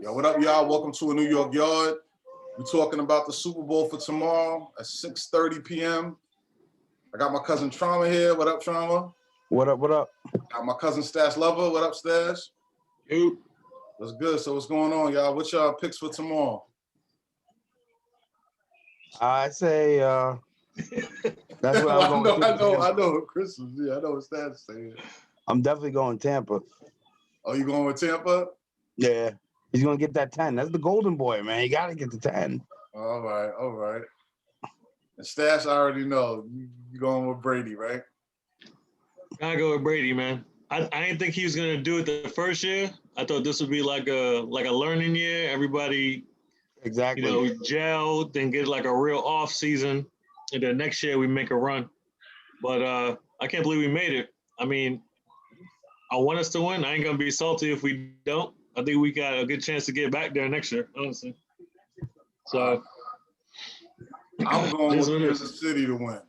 Yo, what up, y'all? Welcome to a New York Yard. We're talking about the Super Bowl for tomorrow at 6:30 p.m. I got my cousin Trauma here. What up, Trauma? What up, what up? Got my cousin Stash Lover. What up, Stash? Yo. What's good? So what's going on, y'all? What's y'all picks for tomorrow? I say that's what I I'm going to. I know what Chris is. Yeah, I know what Stash is saying. I'm definitely going Tampa. Oh, you going with Tampa? Yeah. He's going to get that 10. That's the golden boy, man. You got to get the 10. All right. And Stash, I already know. You going with Brady, right? Gotta go with Brady, man. I didn't think he was gonna do it the first year. I thought this would be like a learning year. Everybody, Exactly. gel, then get like a real off season, and then next year we make a run. But I can't believe we made it. I mean, I want us to win. I ain't gonna be salty if we don't. I think we got a good chance to get back there next year, honestly. So I'm going with Kansas City to win.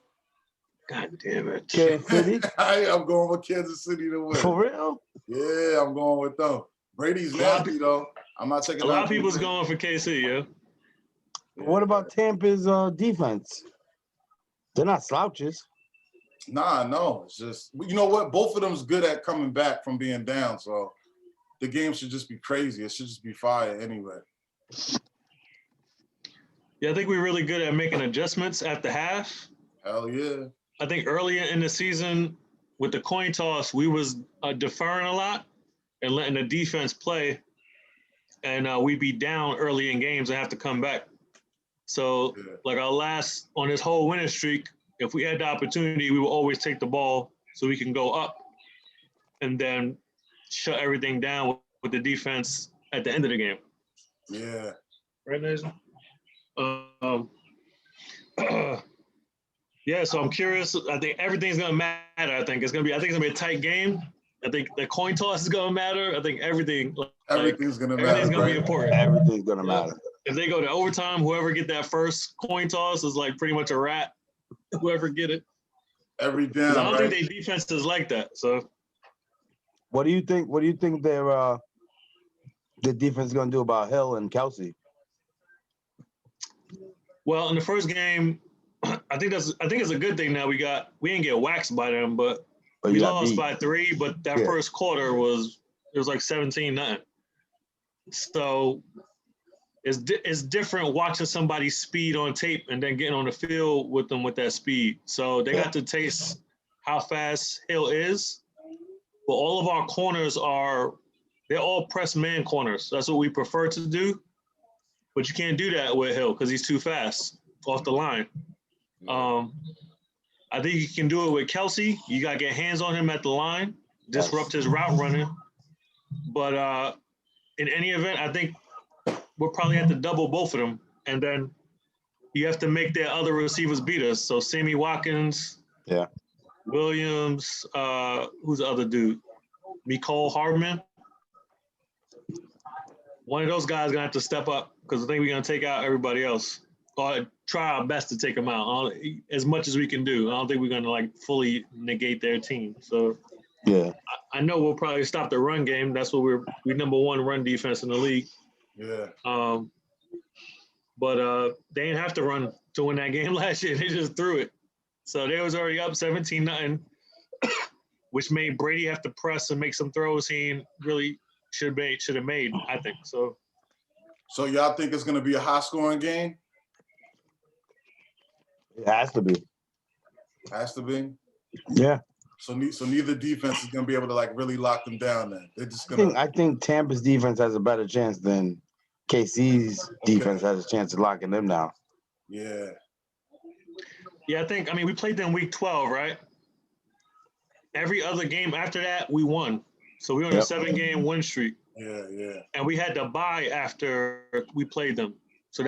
God damn it. Kansas City? I'm going with Kansas City to win. For real? Yeah, I'm going with them. Brady's nasty, though. I'm not taking a lot of people's going for KC, yeah. What about Tampa's defense? They're not slouches. Nah, no. It's just, you know what? Both of them's good at coming back from being down, so the game should just be crazy. It should just be fire anyway. Yeah, I think we're really good at making adjustments at the half. Hell yeah. I think earlier in the season with the coin toss, we was deferring a lot and letting the defense play, and we'd be down early in games and have to come back. So, like our last, on this whole winning streak, if we had the opportunity, we would always take the ball so we can go up and then shut everything down with the defense at the end of the game. Yeah. Right, Nathan? Yeah, so I'm curious. I think everything's gonna matter. I think it's gonna be a tight game. I think the coin toss is gonna matter. I think everything's gonna matter. Everything's gonna be important. Everything's gonna matter. If they go to overtime, whoever get that first coin toss is like pretty much a wrap. Whoever get it. Every down. I don't think their defense is like that. So what do you think? What do you think the defense is gonna do about Hill and Kelsey? Well, in the first game, I think it's a good thing now we didn't get waxed by them, but we lost by 3. But that first quarter was like 17-0. So it's different watching somebody speed on tape and then getting on the field with them with that speed. So they got to taste how fast Hill is. But all of our corners they're all press man corners. That's what we prefer to do. But you can't do that with Hill because he's too fast off the line. I think you can do it with Kelsey. You got to get hands on him at the line, disrupt his route running. But in any event, I think we'll probably have to double both of them. And then you have to make their other receivers beat us. So Sammy Watkins, Williams, who's the other dude? Mecole Hardman. One of those guys going to have to step up because I think we're going to take out everybody else. Or try our best to take them out as much as we can do. I don't think we're going to fully negate their team. So I know we'll probably stop the run game. That's what we're number 1 run defense in the league. Yeah. But they didn't have to run to win that game last year. They just threw it. So they was already up 17-0, which made Brady have to press and make some throws he really should have made, I think. So y'all think it's going to be a high-scoring game? It has to be. Has to be? Yeah. So neither defense is going to be able to really lock them down then. They're just going to. I think Tampa's defense has a better chance than KC's defense has a chance of locking them down. Yeah. Yeah, we played them week 12, right? Every other game after that, we won. So we were on a 7-game win streak. Yeah. And we had to bye after we played them. So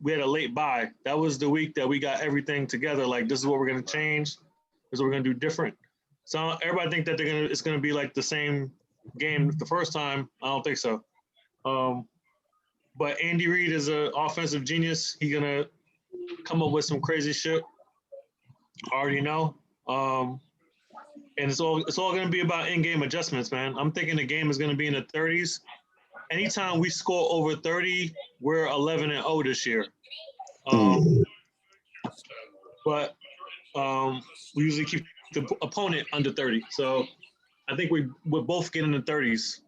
we had a late bye. That was the week that we got everything together. Like, this is what we're going to change. This is what we're going to do different. So everybody think that it's going to be like the same game the first time. I don't think so. But Andy Reid is an offensive genius. He's going to come up with some crazy shit. I already know. And it's all going to be about in-game adjustments, man. I'm thinking the game is going to be in the 30s. anytime we score over 30, we're 11-0 this year. But we usually keep the opponent under 30. So I think we're both getting in the 30s,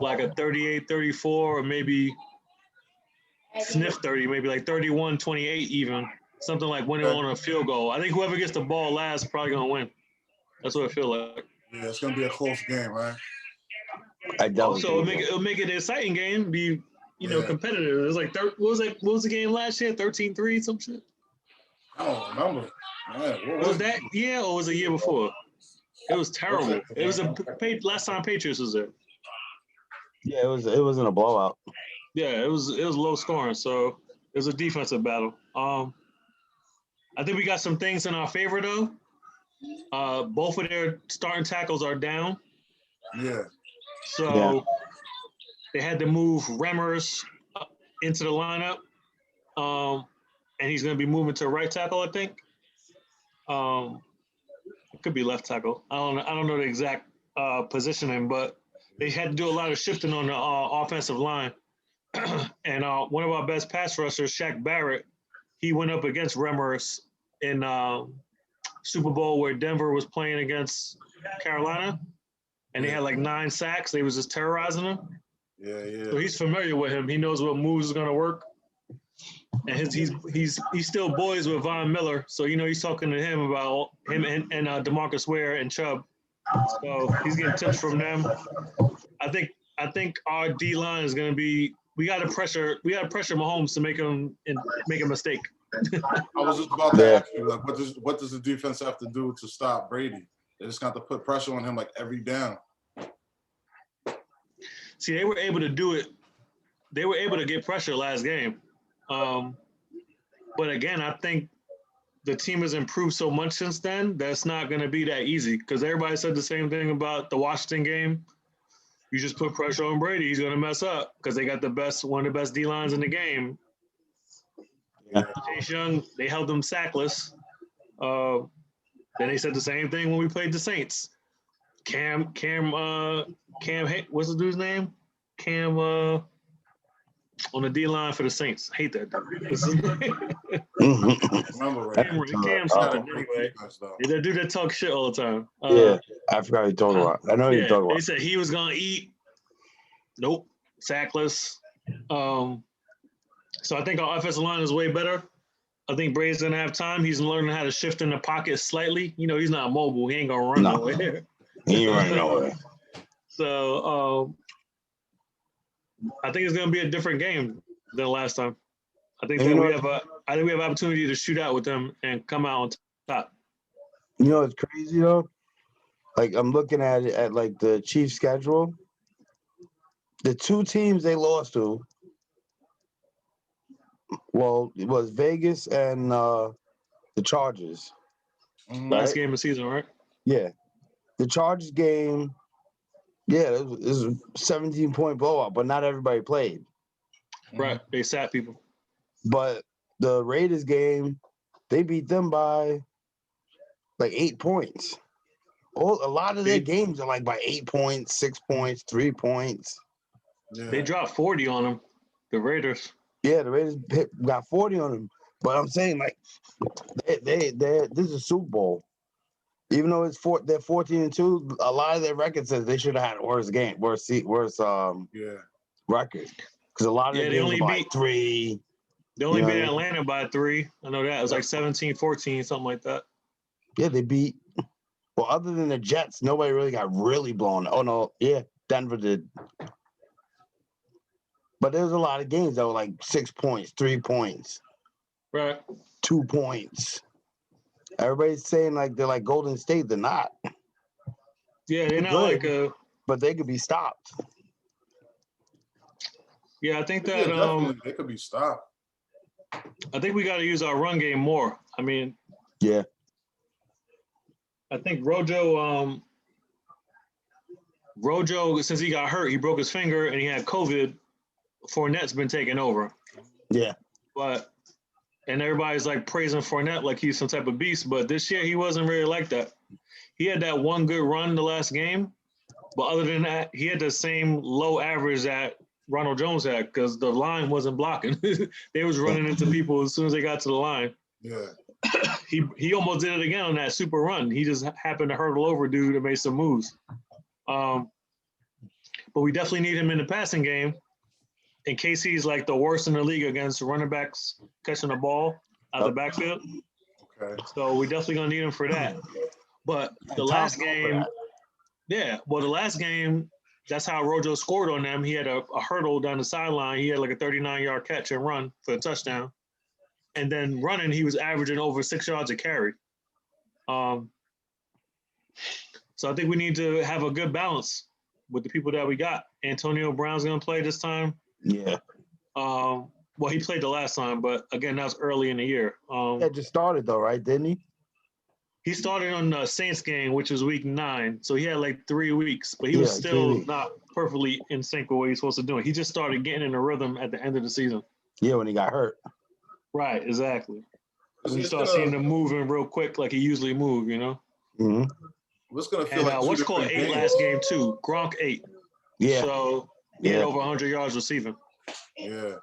like a 38, 34, or maybe sniff 30, maybe like 31, 28 even. Something like winning on a field goal. I think whoever gets the ball last is probably going to win. That's what I feel like. Yeah, it's going to be a close game, right? Also, it'll make it an exciting game, be competitive. It was like, what was the game last year? 13-3, some shit? I don't remember. Man, was that year or was it the year before? It was terrible. It was last time Patriots was there. Yeah, it wasn't a blowout. Yeah, it was low scoring, so it was a defensive battle. I think we got some things in our favor though. Both of their starting tackles are down. Yeah. So they had to move Remmers into the lineup, and he's going to be moving to right tackle, I think. It could be left tackle. I don't know the exact positioning, but they had to do a lot of shifting on the offensive line. And one of our best pass rushers, Shaq Barrett, he went up against Remmers in Super Bowl where Denver was playing against Carolina, and they had like 9 sacks. They was just terrorizing him. Yeah. So he's familiar with him. He knows what moves are going to work. And he's still boys with Von Miller, so he's talking to him about him and DeMarcus Ware and Chubb. So he's getting tips from them. I think our D line is going to be. We got to pressure Mahomes to make a mistake. I was just about to ask you, like, what does the defense have to do to stop Brady? They just got to put pressure on him like every down. See, they were able to do it. They were able to get pressure last game. But again, I think the team has improved so much since then that's not going to be that easy because everybody said the same thing about the Washington game. You just put pressure on Brady, he's going to mess up because they got one of the best D-lines in the game. Yeah. Chase Young, they held them sackless. Then they said the same thing when we played the Saints. Cam, what's the dude's name? Cam, on the D line for the Saints. Hate that dude. Cam something anyway. That dude that talk shit all the time. I forgot you talking about. I know you talking about. They said he was gonna eat. Nope, sackless. So I think our offensive line is way better. I think Brady's gonna have time. He's learning how to shift in the pocket slightly. He's not mobile. He ain't gonna run nowhere. He ain't running nowhere. So I think it's going to be a different game than last time. I think we have opportunity to shoot out with them and come out on top. It's crazy though. Like I'm looking at it at like the Chiefs schedule. The 2 teams they lost to, well, it was Vegas and the Chargers. Last game of the season, right? Yeah, the Chargers game. Yeah, it was a 17-point blowout, but not everybody played. Right, they sat people. But the Raiders game, they beat them by like 8 points. A lot of their games are like by 8 points, 6 points, 3 points. Yeah. They dropped 40 on them, the Raiders. Yeah, the Raiders got 40 on them. But I'm saying, like, this is a Super Bowl. Even though they're 14-2, a lot of their record says they should have had a worse record. Because a lot of them games are by 3. They only beat Atlanta by 3. I know that. It was like 17-14, something like that. Yeah, they beat. Well, other than the Jets, nobody really got really blown. Oh, no. Yeah, Denver did. But there was a lot of games that were like 6 points, 3 points. Right. 2 points. Everybody's saying like they're like Golden State. They're not. Yeah, they're not good, but they could be stopped. Yeah, I think that they could be stopped. I think we got to use our run game more. I mean, yeah. I think Rojo, since he got hurt, he broke his finger and he had COVID. Fournette's been taking over. Yeah. And everybody's like praising Fournette like he's some type of beast, but this year he wasn't really like that. He had that one good run the last game, but other than that, he had the same low average that Ronald Jones had because the line wasn't blocking. They was running into people as soon as they got to the line. Yeah. He almost did it again on that super run. He just happened to hurdle over dude and made some moves. But we definitely need him in the passing game in case he's like the worst in the league against running backs catching the ball out of the backfield. Okay. So we definitely gonna need him for that. But the last game, the last game, that's how Rojo scored on them. He had a hurdle down the sideline. He had like a 39-yard catch and run for a touchdown. And then running, he was averaging over 6 yards a carry. So I think we need to have a good balance with the people that we got. Antonio Brown's going to play this time. Yeah. Well, he played the last time, but again, that was early in the year. That just started though, right? Didn't he? He started on the Saints game, which was week 9. So he had like 3 weeks, but he was still not perfectly in sync with what he's supposed to do. He just started getting in the rhythm at the end of the season. Yeah, when he got hurt. Right, exactly. We start seeing him moving real quick like he usually move, you know? Mm-hmm. What's going to feel like what's called 8 last game, too. Gronk 8. Yeah. So he had over 100 yards receiving. Yeah,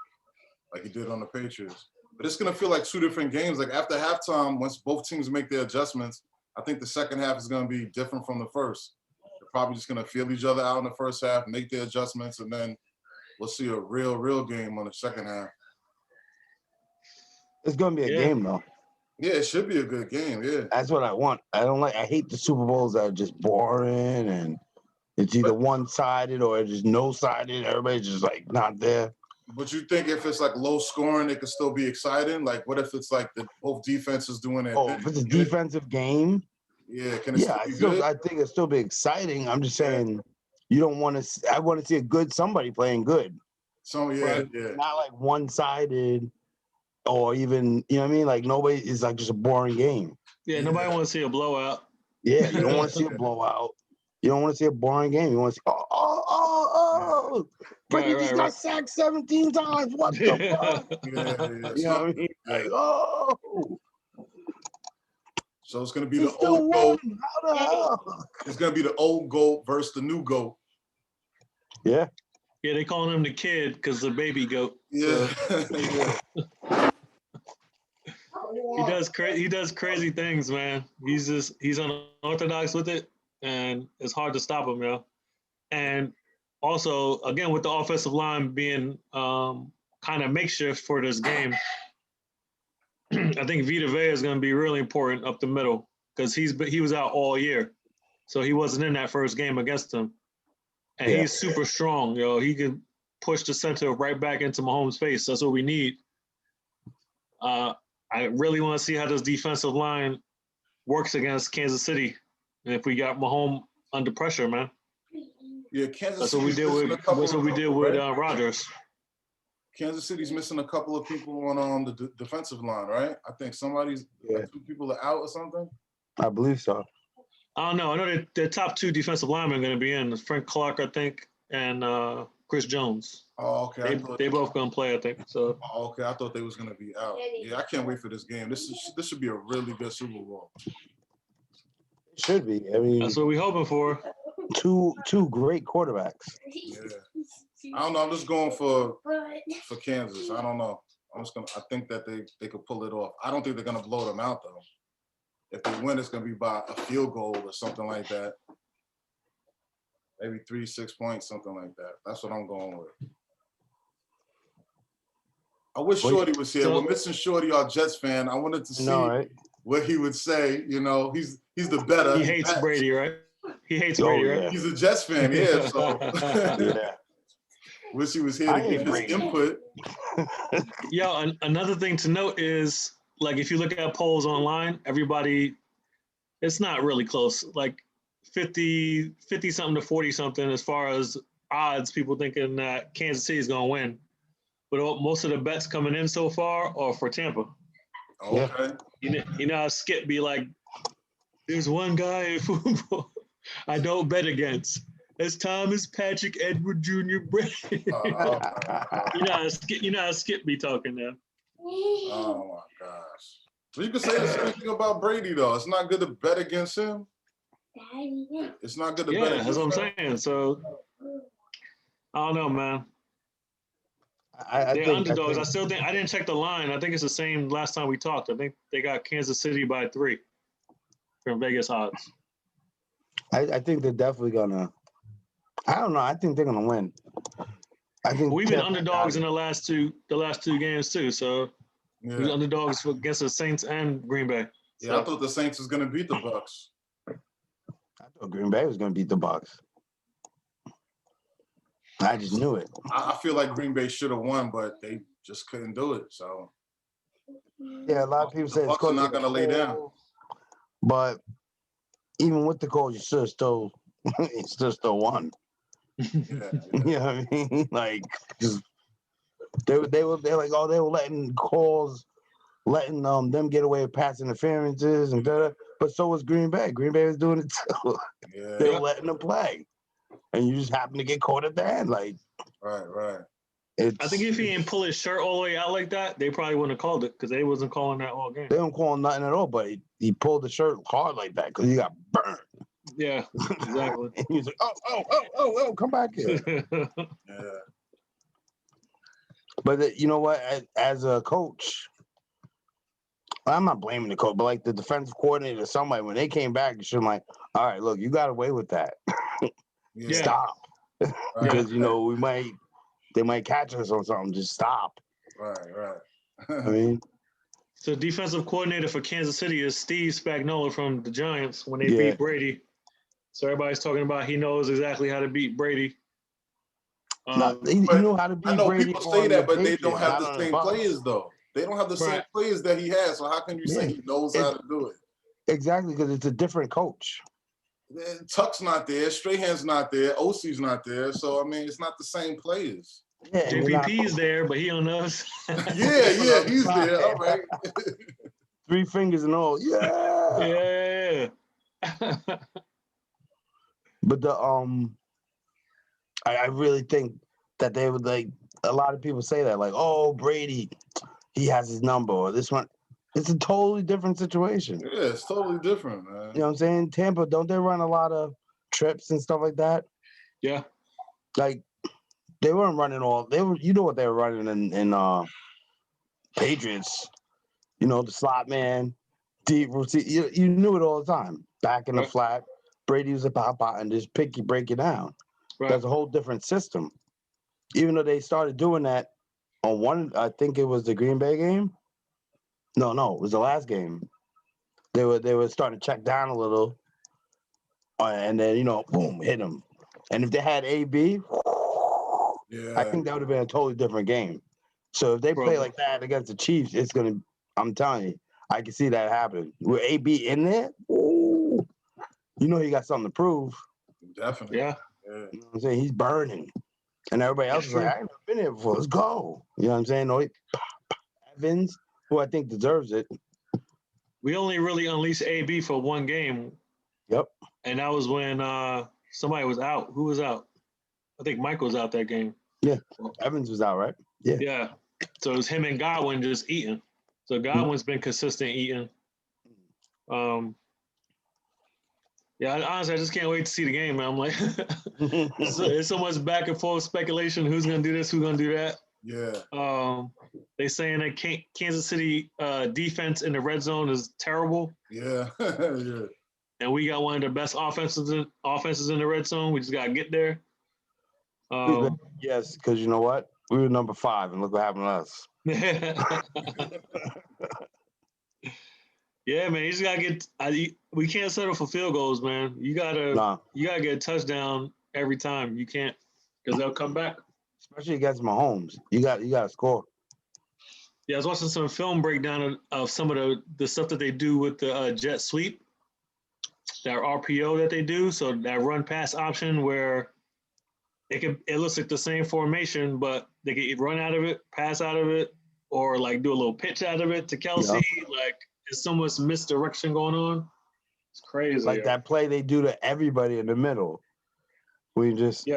like he did on the Patriots. But it's going to feel like 2 different games. Like after halftime, once both teams make their adjustments, I think the second half is going to be different from the first. They're probably just going to feel each other out in the first half, make their adjustments, and then we'll see a real game on the second half. It's going to be a game, though. Yeah, it should be a good game, yeah. That's what I want. I hate the Super Bowls that are just boring and it's either one-sided or just no-sided. Everybody's just like not there. But you think if it's like low scoring, it could still be exciting? Like what if it's like both defenses doing it? Oh, if it's a defensive game? Yeah, can it still be good? I think it'll still be exciting. I'm just saying you don't want to – I want to see somebody playing good. So, Not like one-sided or even, you know what I mean? Like nobody is like just a boring game. Yeah, nobody wants to see a blowout. Yeah, you don't want to see a blowout. You don't want to see a boring game. You want to see, but he just got sacked 17 times. What the fuck? You know what I mean? Like, So it's going to be the old GOAT. How the hell? It's going to be the old GOAT versus the new GOAT. Yeah. Yeah, they calling him the kid because the baby goat. Yeah. He does crazy things, man. He's unorthodox with it, and it's hard to stop him, yo. And also, again, with the offensive line being kind of makeshift for this game, I think Vita Vea is going to be really important up the middle because he was out all year, so he wasn't in that first game against him. And he's super strong, yo. He can push the center right back into Mahomes' face. That's what we need. I really want to see how this defensive line works against Kansas City, and if we got Mahomes under pressure, man. Yeah, Kansas. That's what we did with Rodgers. Kansas City's missing a couple of people on the defensive line, right? I think somebody's 2 people are out or something. I believe so. I don't know. I know the top 2 defensive linemen are going to be in. Frank Clark, I think, and Chris Jones. Oh, okay. They both going to play, I think. So. Oh, okay. I thought they was going to be out. Yeah, I can't wait for this game. This should be a really good Super Bowl. It should be. I mean, that's what we're hoping for. Two great quarterbacks. Yeah. I don't know. I'm just going for Kansas. I don't know. I think that they could pull it off. I don't think they're going to blow them out though. If they win, it's going to be by a field goal or something like that. Maybe 3-6 points, something like that. That's what I'm going with. I wish Shorty was here. We're missing Shorty, our Jets fan. I wanted to see what he would say. You know, he's the better. He hates Brady, right? He hates Brady, right? He's a Jets fan, yeah. So wish he was here to give his input. Yeah, another thing to note is, like, if you look at polls online, everybody, it's not really close. Like 50-something to 40-something as far as odds, people thinking that Kansas City is going to win. But most of the bets coming in so far are for Tampa. Okay. You know how Skip be like, there's one guy in football I don't bet against. It's Thomas Patrick Edward Jr. Brady. You know how Skip be talking now. Oh my gosh. Well, you can say the same thing about Brady though. It's not good to bet against him. It's not good to bet against him. Yeah, that's what I'm saying. So I don't know, man. They're underdogs. I still think I didn't check the line. I think it's the same last time we talked. I think they got Kansas City by 3 from Vegas odds. I think they're definitely gonna. I don't know. I think they're gonna win. I think we've been underdogs in the last two games too. So we're underdogs against the Saints and Green Bay. So. Yeah, I thought the Saints was gonna beat the Bucs. I thought Green Bay was gonna beat the Bucs. I just knew it. I feel like Green Bay should have won, but they just couldn't do it. So yeah, a lot of people say the Bucs are not gonna lay down. But even with the call, you still won. Yeah. You know what I mean? Like, just they're like, oh, they were letting calls, letting them get away with pass interferences and da. But so was Green Bay. Green Bay was doing it too. Yeah. They were letting them play, and you just happen to get caught at the end. Like, right. I think if he didn't pull his shirt all the way out like that, they probably wouldn't have called it because they wasn't calling that all game. They don't call nothing at all, but he pulled the shirt hard like that because he got burned. Yeah, exactly. And he's like, oh, come back here. Yeah. But you know what? As a coach, I'm not blaming the coach, but like the defensive coordinator, somebody, when they came back, you should like, all right, look, you got away with that. Yeah. Stop. Because, you know, they might catch us on something. Just stop. Right. I mean, so defensive coordinator for Kansas City is Steve Spagnuolo from the Giants when they beat Brady. So everybody's talking about he knows exactly how to beat Brady. He know how to beat Brady. I know people say that, but they don't have the same the players, though. They don't have the same players that he has. So how can you say he knows how to do it? Exactly, because it's a different coach. Tuck's not there. Strahan's not there. OC's not there. So, I mean, it's not the same players. Yeah, JPP's there, but he don't know. yeah, he's there. All right. 3 fingers and all. Yeah. But I really think that they would like. A lot of people say that, like, oh, Brady, he has his number, or this one. It's a totally different situation. Yeah, it's totally different, man. You know what I'm saying? Tampa, don't they run a lot of trips and stuff like that? Yeah. Like, they weren't running you know what they were running in Patriots. You know, the slot man, deep routine. You knew it all the time. Back in the flat, Brady was a pop out and just break it down. Right. That's a whole different system. Even though they started doing that on one, I think it was the Green Bay game. No, it was the last game. They were starting to check down a little, and then boom, hit them. And if they had AB, I think that would have been a totally different game. So if they play like that against the Chiefs, it's gonna. I'm telling you, I can see that happening. With AB in there, he got something to prove. Definitely. Yeah. You know what I'm saying? He's burning. And everybody else is like, I ain't never been here before. Let's go. You know what I'm saying? Evans, who I think deserves it. We only really unleashed AB for one game. Yep. And that was when somebody was out. Who was out? I think Michael was out that game. Yeah. Evans was out, right? Yeah. Yeah. So it was him and Godwin just eating. So Godwin's been consistent eating. Yeah, honestly, I just can't wait to see the game, man. I'm like, it's so much back and forth speculation. Who's going to do this? Who's going to do that? Yeah. They saying that Kansas City defense in the red zone is terrible. Yeah. Yeah. And we got one of the best offenses in the red zone. We just got to get there. Yes, because you know what? We were number 5, and look what happened to us. Yeah, man, you just gotta get. We can't settle for field goals, man. You gotta get a touchdown every time. You can't, because they'll come back. Especially against Mahomes, you got to score. Yeah, I was watching some film breakdown of some of the stuff that they do with the jet sweep, that RPO that they do. So that run pass option where it looks like the same formation, but they can run out of it, pass out of it, or like do a little pitch out of it to Kelsey. Like. There's so much misdirection going on. It's crazy. Like that play they do to everybody in the middle. We just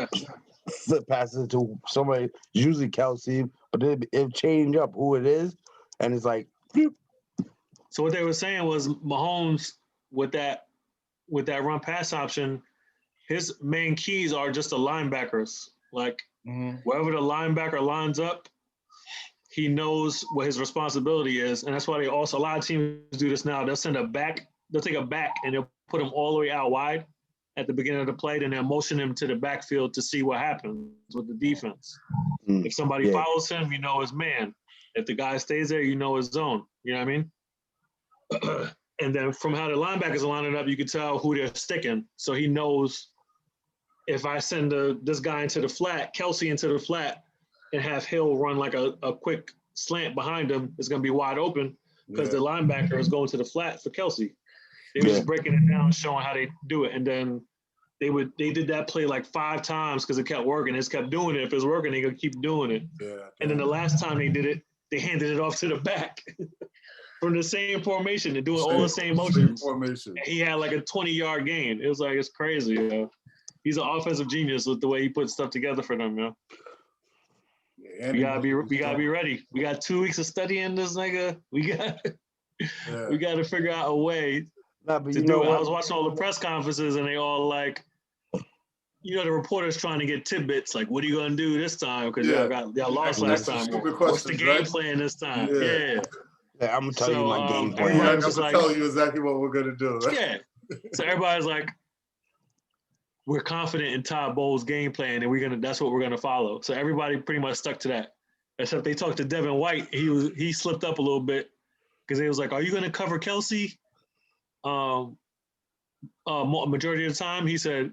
flip passes to somebody, usually Kelsey, but it'll change up who it is. And it's like, whoop. So what they were saying was Mahomes with that run pass option, his main keys are just the linebackers. Like wherever the linebacker lines up, he knows what his responsibility is, and that's why a lot of teams do this now. They'll take a back, and they'll put him all the way out wide at the beginning of the play, then they'll motion him to the backfield to see what happens with the defense. If somebody follows him, you know his man. If the guy stays there, you know his zone. You know what I mean? And then from how the linebackers are lining up, you can tell who they're sticking. So he knows if I send this guy into the flat, Kelsey into the flat, and have Hill run like a quick slant behind him, it's going to be wide open because the linebacker is going to the flat for Kelsey. They were just breaking it down, showing how they do it. And then they did that play like 5 times because it kept working. They just kept doing it. If it's working, they're going to keep doing it. Yeah, and then the last time they did it, they handed it off to the back from the same formation. They're doing all the same motions. And he had like a 20-yard gain. It was like, it's crazy, you know. He's an offensive genius with the way he puts stuff together for them, you know. Yeah, we gotta be ready. We got 2 weeks of studying this nigga. We got to figure out a way to do it. I was watching all the press conferences and they all like, you know, the reporters trying to get tidbits like, what are you gonna do this time? Because y'all lost last time. What's the game plan this time? Yeah, I'm gonna tell you my game plan. I'm gonna tell you exactly what we're gonna do. Right? Yeah. So everybody's like, we're confident in Todd Bowles' game plan, and that's what we're gonna follow. So everybody pretty much stuck to that. Except they talked to Devin White. He slipped up a little bit because he was like, are you gonna cover Kelsey? Majority of the time, he said,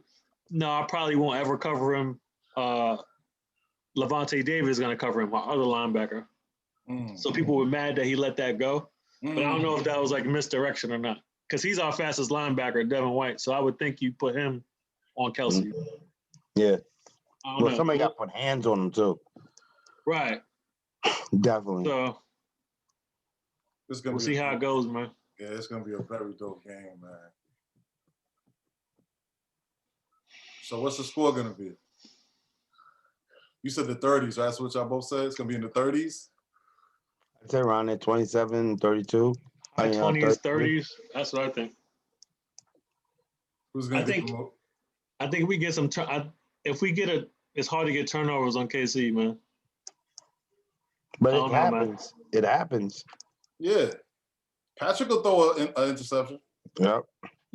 no, I probably won't ever cover him. Levante David is going to cover him, my other linebacker. So people were mad that he let that go. But I don't know if that was like misdirection or not. Because he's our fastest linebacker, Devin White. So I would think you put him on Kelsey. Yeah. Well, somebody got to put hands on him too. Right. Definitely. So we'll see how it goes, man. Yeah, it's going to be a very dope game, man. So what's the score going to be? You said the 30s, right? That's what y'all both said? It's going to be in the 30s? I'd say around there, 27, 32. High 20s, 30s. That's what I think. Who's going to get them? I think we get some if we get it's hard to get turnovers on KC, man. But it happens. It happens. Yeah. Patrick will throw an interception. Yep.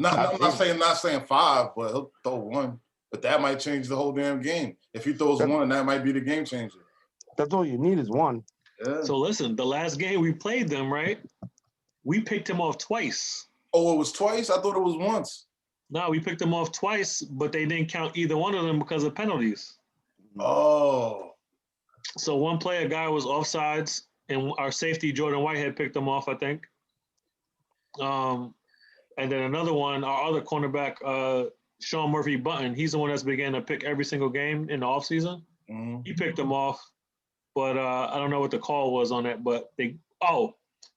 I'm not saying 5, but he'll throw 1. But that might change the whole damn game. If he throws 1, that might be the game changer. That's all you need is 1. Yeah. So listen, the last game we played them, right? We picked him off twice. Oh, it was twice? I thought it was once. No, we picked him off twice, but they didn't count either one of them because of penalties. Oh. So one play, a guy was offsides, and our safety, Jordan Whitehead, picked him off, I think. And then another one, our other cornerback, Sean Murphy Button, he's the one that's began to pick every single game in the offseason. He picked them off, but I don't know what the call was on that. But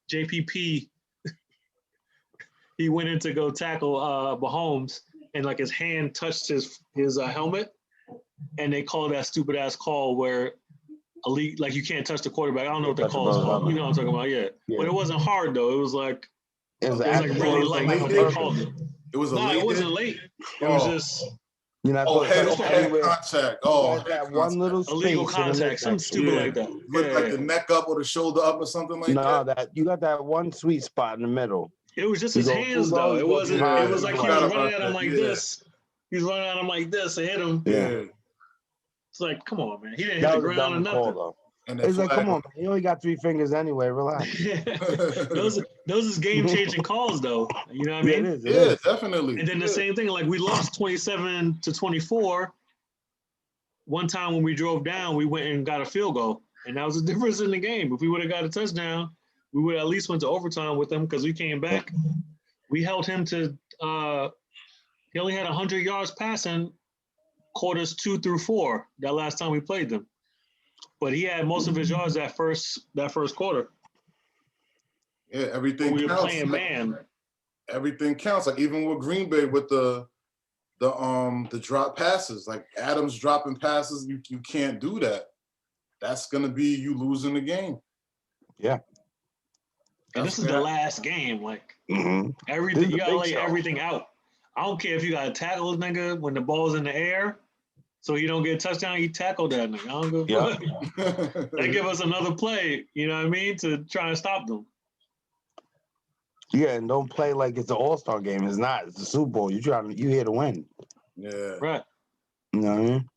JPP, he went in to go tackle Mahomes, and like his hand touched his helmet, and they called that stupid ass call where like you can't touch the quarterback. I don't know what the call is called. You know what I'm talking about? Yeah. But it wasn't hard though. It was like really light when they called it. It was it wasn't late. It was just head contact. That one little space illegal contact, something stupid like that. Like the neck up or the shoulder up or something like that. No, that you got that one sweet spot in the middle. It was just his hands though. It wasn't. It was like he was running at him like this. He was running at him like this and hit him. Yeah. It's like, come on, man. He didn't hit the ground or nothing. It's like, come on, man. You only got 3 fingers anyway. Relax. those is game-changing calls, though. You know what I mean? It is. Definitely. And then the same thing, like we lost 27-24. One time when we drove down, we went and got a field goal, and that was the difference in the game. If we would have got a touchdown, we would at least went to overtime with them because we came back. We held him to he only had 100 yards passing quarters 2 through 4 that last time we played them. But he had most of his yards that first quarter. Yeah, everything we counts. Were playing man. Everything counts. Like even with Green Bay with the drop passes, like Adams dropping passes, you can't do that. That's gonna be you losing the game. Yeah. And this is the last game. Like everything, you gotta lay everything out. I don't care if you gotta tackle a nigga when the ball's in the air. so he don't get a touchdown, he tackled that nigga. I don't go. Yep. They give us another play, you know what I mean, to try and stop them. Yeah, and don't play like it's an all-star game. It's not. It's a Super Bowl. You here to win. Yeah. Right. You know what I mean?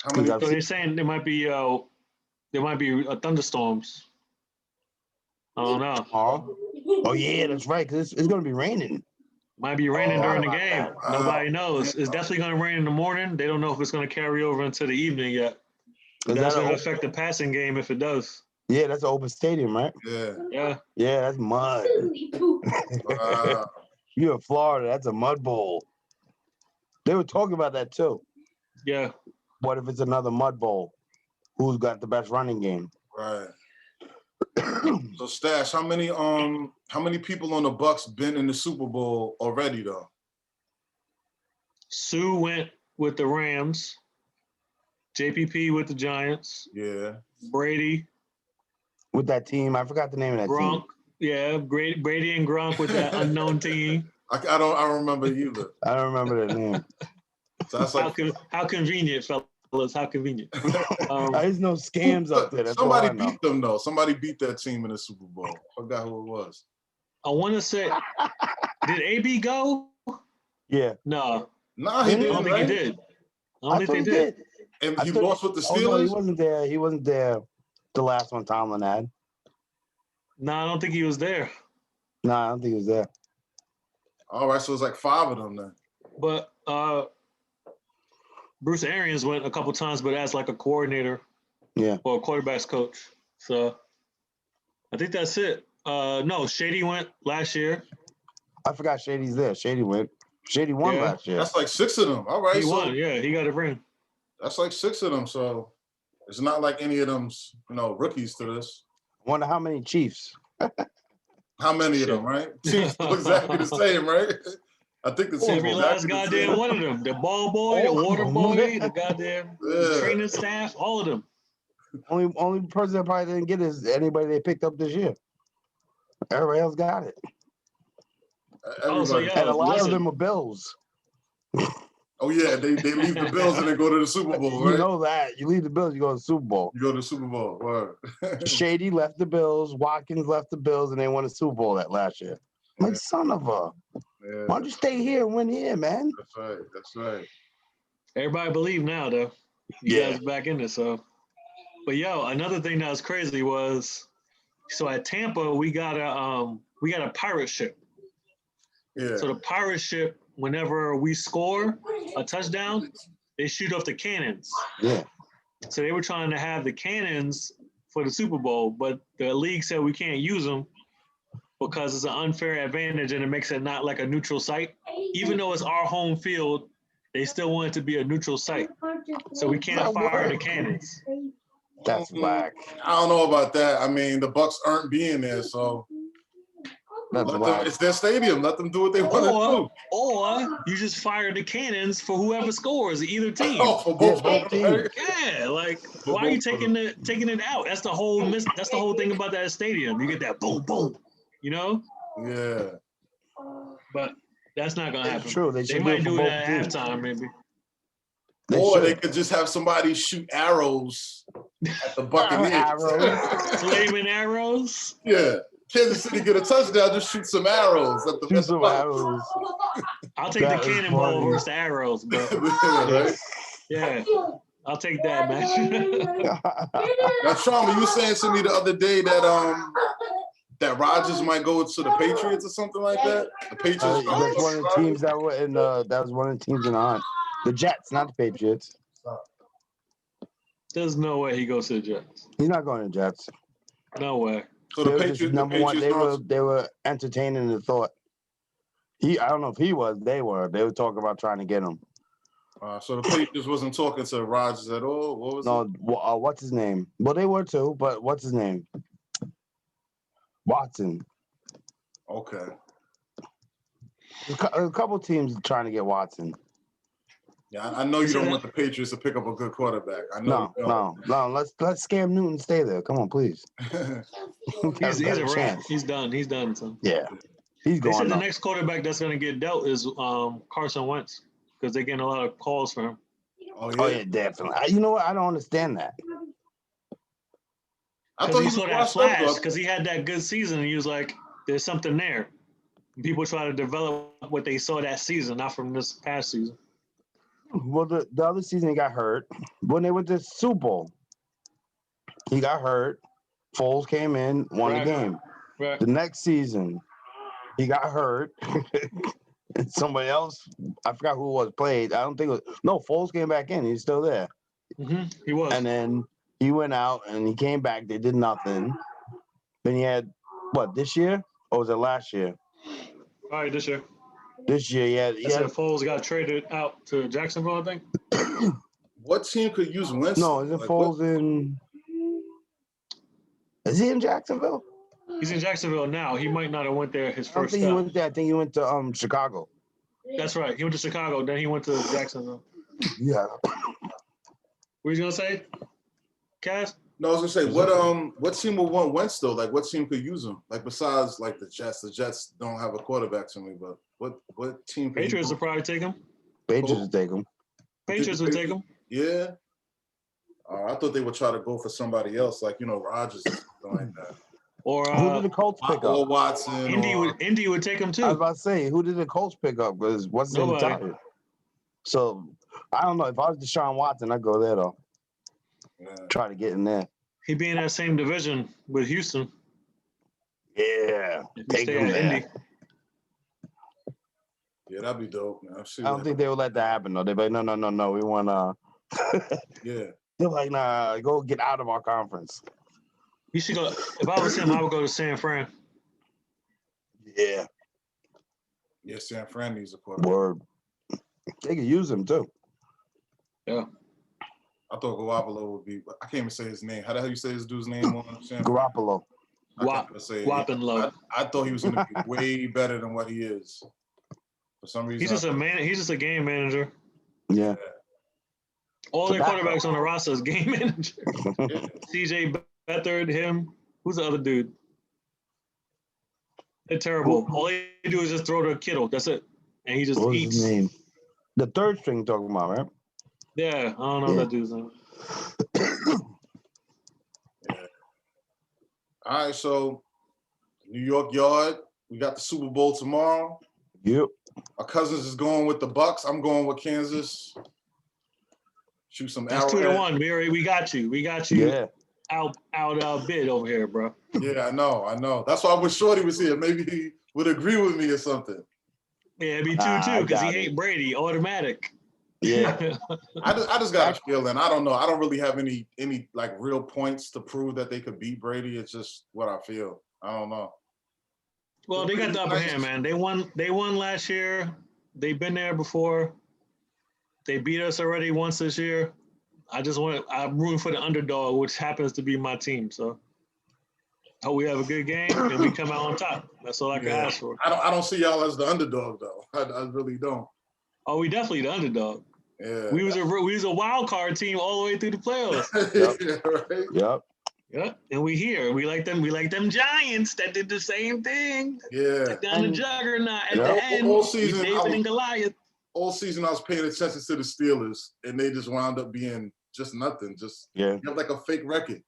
How many? So they're saying there might be thunderstorms. I don't know. Oh yeah, that's right. Cause it's gonna be raining. Might be raining during the about game. that. Nobody knows. It's definitely going to rain in the morning. They don't know if it's going to carry over into the evening yet. That's going to affect the passing game if it does. Yeah, that's an open stadium, right? Yeah. Yeah. Yeah, that's mud. You're in Florida. That's a mud bowl. They were talking about that too. Yeah. What if it's another mud bowl? Who's got the best running game? Right. So Stash, how many people on the Bucks been in the Super Bowl already though? Sue went with the Rams. JPP with the Giants. Yeah. Brady with that team. I forgot the name of that Gronk. team. Yeah, Brady and Gronk with that unknown team. I don't remember either. I don't remember the name. So that's like how convenient, fellas. How convenient. I just know scams up there. That's somebody all I know. beat them though. Somebody beat that team in the Super Bowl. I forgot who it was. I want to say, did AB go? Yeah. No. Nah, he I didn't. don't think he did. I don't think they did. And he lost with the Steelers? Oh, no, he wasn't there. He wasn't there the last one Tomlin had. No, I don't think he was there. No, I don't think he was there. All right, so it's like 5 of them then. But Bruce Arians went a couple times, but as like a coordinator. Yeah. Or a quarterback's coach. So I think that's it. No, Shady went last year. I forgot Shady's there. Shady went. Shady won last year. That's like 6 of them. All right. He won, yeah. He got a ring. That's like 6 of them. So it's not like any of them's, rookies to this. I wonder how many Chiefs. How many of them, right? Teams look exactly the same, right? I think the teams every last goddamn one of them. The ball boy, the water boy, the goddamn training staff, all of them. Only person that probably didn't get is anybody they picked up this year. Everybody else got it. Everybody. And a lot of them are Bills. Oh yeah, they leave the Bills and they go to the Super Bowl, right? You know that. You leave the Bills, you go to the Super Bowl. You go to the Super Bowl. Word. Shady left the Bills, Watkins left the Bills, and they won the Super Bowl that last year. I'm like, son of a. Yeah. Why don't you stay here and win here, man? That's right. That's right. Everybody believe now, though. You guys back in this, so. But yo, another thing that was crazy was, so at Tampa we got a pirate ship. Yeah. So the pirate ship, whenever we score a touchdown, they shoot off the cannons. Yeah. So they were trying to have the cannons for the Super Bowl, but the league said we can't use them because it's an unfair advantage and it makes it not like a neutral site. Even though it's our home field, they still want it to be a neutral site. So we can't fire the cannons. That's whack. I don't know about that. I mean, the Bucks aren't being there, so it's their stadium. Let them do what they want to do. Or you just fire the cannons for whoever scores, either team. Oh, for both teams. Yeah, like why are you taking it out? That's the whole thing about that stadium. You get that boom, boom. Yeah. But that's not gonna happen. It's true. They might do it at halftime, maybe. They could just have somebody shoot arrows at the Buccaneers. Flaming arrows? Yeah. Kansas City get a touchdown, just shoot some arrows at the arrows. I'll take the cannonball versus the arrows, bro. Right? Yeah. I'll take that, man. Now, Trauma, you were saying to me the other day that Rodgers might go to the Patriots or something like that? The Patriots. That's one of the teams that were in that was one of the teams in on. The Jets, not the Patriots. There's no way he goes to the Jets. He's not going to the Jets. No way. So the Patriots, number one. They were entertaining the thought. I don't know if he was. They were. They were talking about trying to get him. So the Patriots wasn't talking to Rodgers at all. What was it? What's his name? Well, they were too, but what's his name? Watson. Okay. A couple teams trying to get Watson. Yeah, I know you don't want the Patriots to pick up a good quarterback. I know. No. Let's Cam Newton stay there. Come on, please. he's a wrap. He's done. He's done. So. Yeah, he's going. They said the next quarterback that's going to get dealt is Carson Wentz because they're getting a lot of calls for him. Oh yeah, definitely. You know what? I don't understand that. I Because thought he he was saw that washed up, flash, though. because he had that good season, and he was like, "There's something there." People try to develop what they saw that season, not from this past season. Well, the other season he got hurt. When they went to Super Bowl, he got hurt. Foles came in, won the game. Right. The next season, he got hurt. And somebody else, I forgot who it was, played. I don't think it was. No, Foles came back in. He's still there. He was. And then he went out and he came back. They did nothing. Then he had, what, this year? Or was it last year? All right, this year. This year, He said Foles got traded out to Jacksonville, I think. What team could use Winston? No, is it Foles in? Is he in Jacksonville? He's in Jacksonville now. He might not have went there his I don't first think he stop. went there. I think he went to Chicago. That's right. He went to Chicago. Then he went to Jacksonville. Yeah. What you gonna say, Cass? No, I was gonna say what team would want Wentz though? Like what team could use him? Like besides like the Jets. The Jets don't have a quarterback to me, but what team? Patriots would probably take him. Patriots would take him. Patriots would take him. Yeah. I thought they would try to go for somebody else, like Rodgers or something like that. Or who did the Colts pick or up? Watson. Indy would take him too. I was about to say, who did the Colts pick up? Because what's his name retired. So I don't know. If I was Deshaun Watson, I'd go there though. Yeah. Try to get in there. He'd be in that same division with Houston. Yeah. Take him there. Indy. Yeah, that'd be dope. Man. I don't think they would let that happen though. They'd be like, no. We want Yeah. They're like, nah, go get out of our conference. You should go. If I was him, I would go to San Fran. Yeah. Yeah, San Fran needs a quarterback. Word. They could use him too. Yeah. I thought Garoppolo would be. I can't even say his name. How the hell you say this dude's name on San Fran? Garoppolo. Wappenlow. I thought he was going to be way better than what he is. For some reason, He's just a game manager. Yeah. All their quarterbacks on the roster is game manager. Yeah. CJ Beathard, him. Who's the other dude? They're terrible. All they do is just throw to Kittle. That's it. And he just eats. His name? The third string talking about, right? Yeah, I don't know that dude's name. Yeah. All right, so New York Yard. We got the Super Bowl tomorrow. Yep. My cousins is going with the Bucks. I'm going with Kansas. Shoot some arrows. That's 2-1. We got you. We got you. Yeah. Out bid over here, bro. Yeah, I know. That's why I wish Shorty was here. Maybe he would agree with me or something. Yeah, it'd be 2-2 because he hate Brady. Automatic. Yeah. I just got a feeling. I don't know. I don't really have any like real points to prove that they could beat Brady. It's just what I feel. I don't know. Well, they got the upper hand, man. They won last year. They've been there before. They beat us already once this year. I'm rooting for the underdog, which happens to be my team. So I hope we have a good game and we come out on top. That's all I can ask for. I don't see y'all as the underdog though. I really don't. Oh, we definitely the underdog. Yeah. We was a wild card team all the way through the playoffs. Yep. Right? Yep. Yeah, and we here. We like them. We like them Giants that did the same thing. Yeah. Took down the juggernaut at the end. All season, David and Goliath. All season, I was paying attention to the Steelers, and they just wound up being just nothing. You have like a fake record.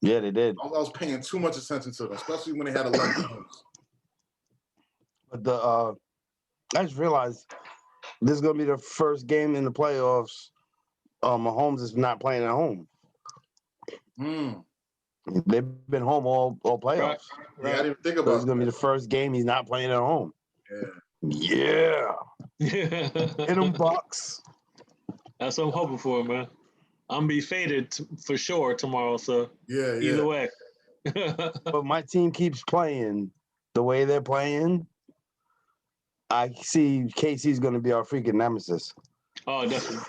Yeah, they did. I was paying too much attention to them, especially when they had 11 games. But I just realized this is gonna be the first game in the playoffs. Mahomes is not playing at home. They've been home all playoffs. Right. Yeah, I didn't even think about This is gonna be the first game he's not playing at home. Yeah. Hit them Bucks. That's what I'm hoping for, man. I'm gonna be faded for sure tomorrow. So either way. But my team keeps playing the way they're playing. I see KC's gonna be our freaking nemesis. Oh, definitely.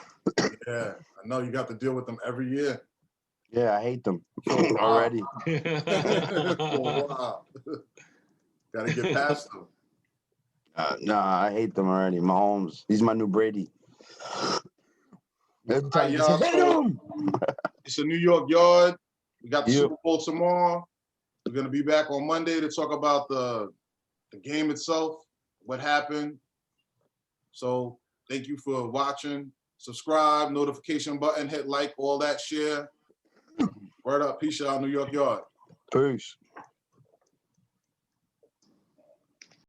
Yeah, I know you got to deal with them every year. Yeah, I hate them already. Wow. Got to get past them. Nah, I hate them already. Mahomes, he's my new Brady. Every time you say, hit him! It's a New York Yard. We got the Super Bowl tomorrow. We're going to be back on Monday to talk about the game itself, what happened. So thank you for watching. subscribe, notification button, hit like, all that, share. Word up. Peace out, New York Yard. Peace.